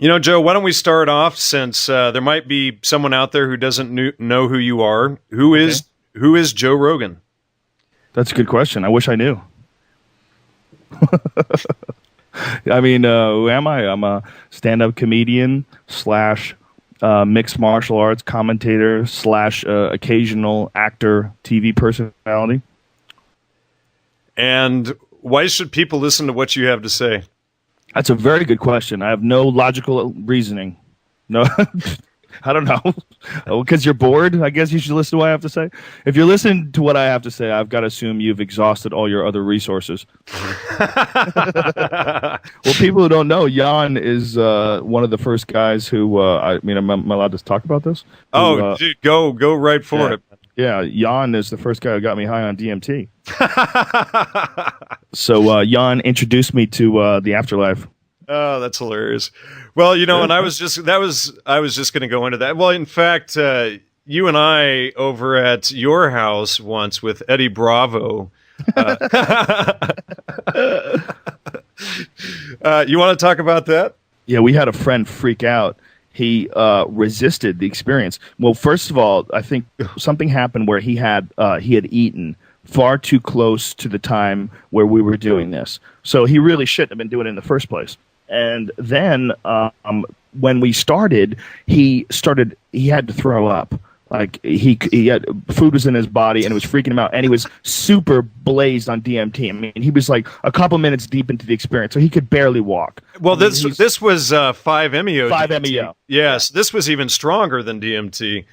Joe, why don't we start off, since there might be someone out there who doesn't know who you are. Who is Joe Rogan? That's a good question. I wish I knew. I mean, who am I? I'm a stand-up comedian / mixed martial arts commentator / occasional actor, TV personality. And why should people listen to what you have to say? That's a very good question. I have no logical reasoning. No, I don't know. Because you're bored, I guess you should listen to what I have to say. If you're listening to what I have to say, I've got to assume you've exhausted all your other resources. Well, people who don't know, Jan is one of the first guys who, am I allowed to talk about this? Dude, go right for it. Yeah, Jan is the first guy who got me high on DMT. So Jan introduced me to the afterlife. Oh, that's hilarious. Well, and I was just going to go into that. Well, in fact, you and I over at your house once with Eddie Bravo. You want to talk about that? Yeah, we had a friend freak out. He resisted the experience. Well, first of all, I think something happened where he had eaten far too close to the time where we were doing this. So he really shouldn't have been doing it in the first place. And then when we started, he had to throw up. Like he had food was in his body and it was freaking him out, and he was super blazed on DMT. I mean, he was like a couple minutes deep into the experience, so he could barely walk. Well, this was 5-MeO. 5-MeO. Yes, this was even stronger than DMT.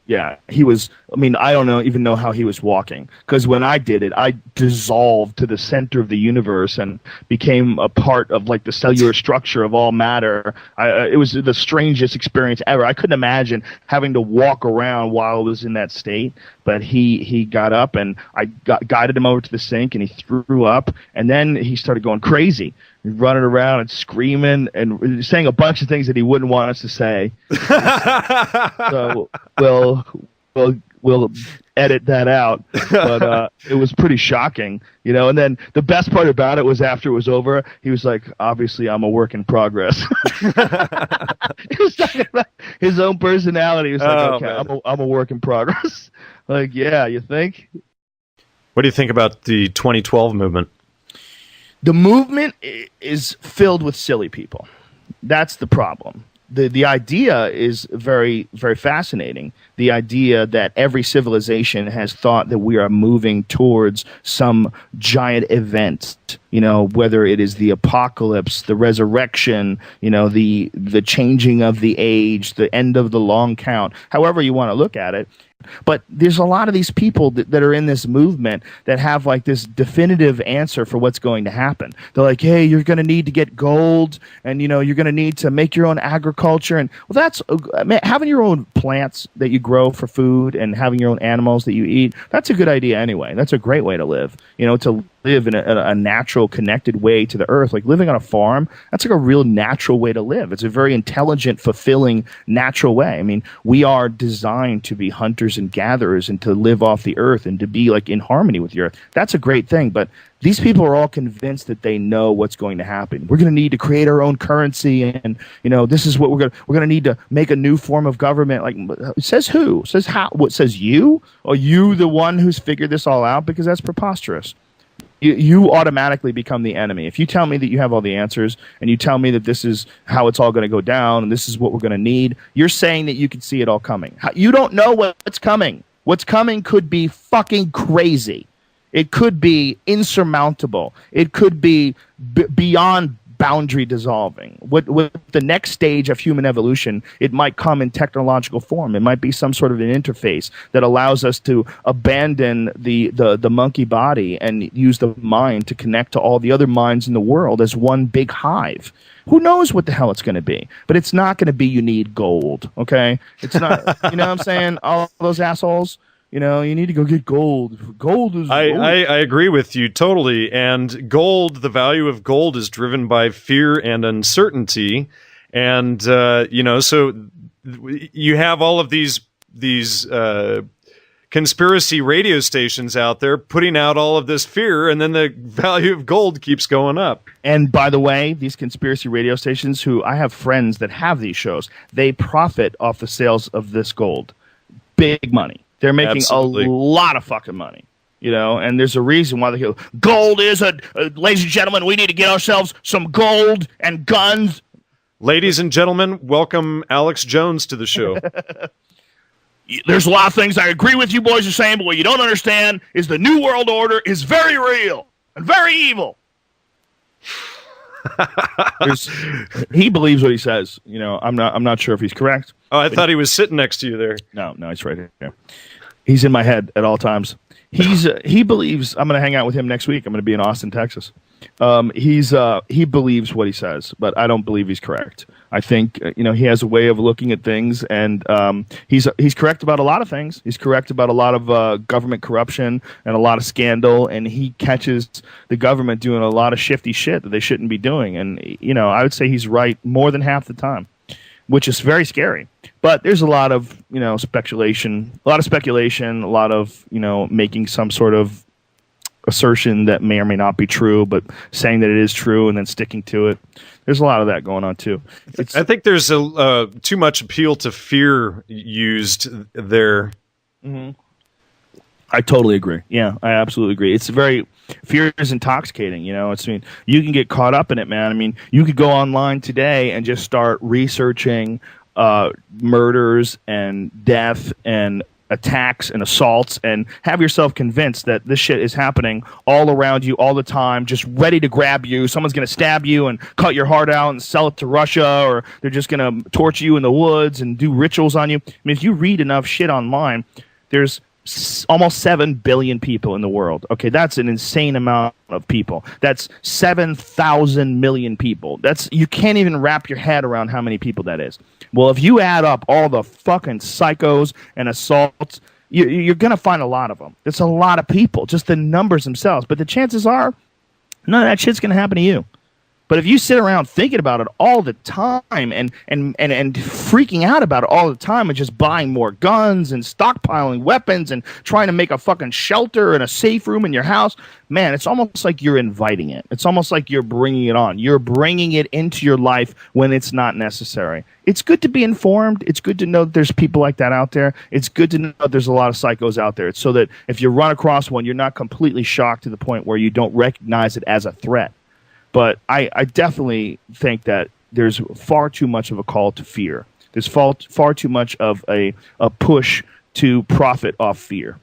Yeah, he was. I mean, I don't even know how he was walking, because when I did it, I dissolved to the center of the universe and became a part of like the cellular structure of all matter. It was the strangest experience ever. I couldn't imagine having to walk around while I was in that state. But he got up, and I guided him over to the sink, and he threw up, and then he started going crazy, running around and screaming and saying a bunch of things that he wouldn't want us to say. So we'll edit that out. But it was pretty shocking, And then the best part about it was after it was over, he was like, "Obviously, I'm a work in progress." He was talking about his own personality. He was like, "Okay, I'm a work in progress." Like, yeah, you think? What do you think about the 2012 movement? The movement is filled with silly people. That's the problem. The idea is very, very fascinating. The idea that every civilization has thought that we are moving towards some giant event, whether it is the apocalypse, the resurrection, the changing of the age, the end of the long count, however you want to look at it. But there's a lot of these people that are in this movement that have like this definitive answer for what's going to happen. They're like, hey, you're going to need to get gold, and you're going to need to make your own agriculture. And well, that's having your own plants that you grow for food and having your own animals that you eat. That's a good idea anyway. That's a great way to live. To live in a natural, connected way to the earth. Like living on a farm, that's like a real natural way to live. It's a very intelligent, fulfilling, natural way. I mean, we are designed to be hunters and gatherers and to live off the earth and to be like in harmony with the earth. That's a great thing. But these people are all convinced that they know what's going to happen. We're going to need to create our own currency, and this is what we're going to need to make a new form of government. Like, says who? Says how? What says you? Are you the one who's figured this all out? Because that's preposterous. You automatically become the enemy. If you tell me that you have all the answers and you tell me that this is how it's all going to go down and this is what we're going to need, you're saying that you can see it all coming. You don't know what's coming. What's coming could be fucking crazy. It could be insurmountable. It could be beyond boundary dissolving. With the next stage of human evolution, it might come in technological form. It might be some sort of an interface that allows us to abandon the monkey body and use the mind to connect to all the other minds in the world as one big hive. Who knows what the hell it's going to be? But it's not going to be you need gold, okay? It's not, you know what I'm saying? All those assholes. You need to go get gold. Gold is. I agree with you totally. And gold, the value of gold is driven by fear and uncertainty. And so you have all of these conspiracy radio stations out there putting out all of this fear, and then the value of gold keeps going up. And by the way, these conspiracy radio stations, who I have friends that have these shows, they profit off the sales of this gold. Big money. They're making Absolutely. a lot of fucking money. You know, and there's a reason why they go, gold is ladies and gentlemen, we need to get ourselves some gold and guns. Ladies and gentlemen, welcome Alex Jones to the show. There's a lot of things I agree with you boys are saying, but what you don't understand is the New World Order is very real and very evil. He believes what he says. You know, I'm not sure if he's correct. Oh, I thought he was sitting next to you there. No, he's right here. He's in my head at all times. He believes I'm going to hang out with him next week. I'm going to be in Austin, Texas. He believes what he says, but I don't believe he's correct. I think he has a way of looking at things, and he's correct about a lot of things. He's correct about a lot of government corruption and a lot of scandal, and he catches the government doing a lot of shifty shit that they shouldn't be doing. And I would say he's right more than half the time, which is very scary. But there's a lot of speculation, a lot of making some sort of assertion that may or may not be true, but saying that it is true and then sticking to it. There's a lot of that going on too. I think there's too much appeal to fear used there. Mm-hmm. I totally agree. Yeah, I absolutely agree. Fear is intoxicating. You can get caught up in it, man. I mean, you could go online today and just start researching murders and death and attacks and assaults and have yourself convinced that this shit is happening all around you all the time, just ready to grab you. Someone's going to stab you and cut your heart out and sell it to Russia, or they're just going to torture you in the woods and do rituals on you. I mean, if you read enough shit online, there's almost 7 billion people in the world. Okay, that's an insane amount of people. That's 7,000 million people. You can't even wrap your head around how many people that is. Well, if you add up all the fucking psychos and assaults, you're going to find a lot of them. It's a lot of people, just the numbers themselves. But the chances are, none of that shit's going to happen to you. But if you sit around thinking about it all the time and freaking out about it all the time and just buying more guns and stockpiling weapons and trying to make a fucking shelter and a safe room in your house, man, it's almost like you're inviting it. It's almost like you're bringing it on. You're bringing it into your life when it's not necessary. It's good to be informed. It's good to know that there's people like that out there. It's good to know that there's a lot of psychos out there. It's so that if you run across one, you're not completely shocked to the point where you don't recognize it as a threat. But I definitely think that there's far too much of a call to fear. There's far too much of a push to profit off fear.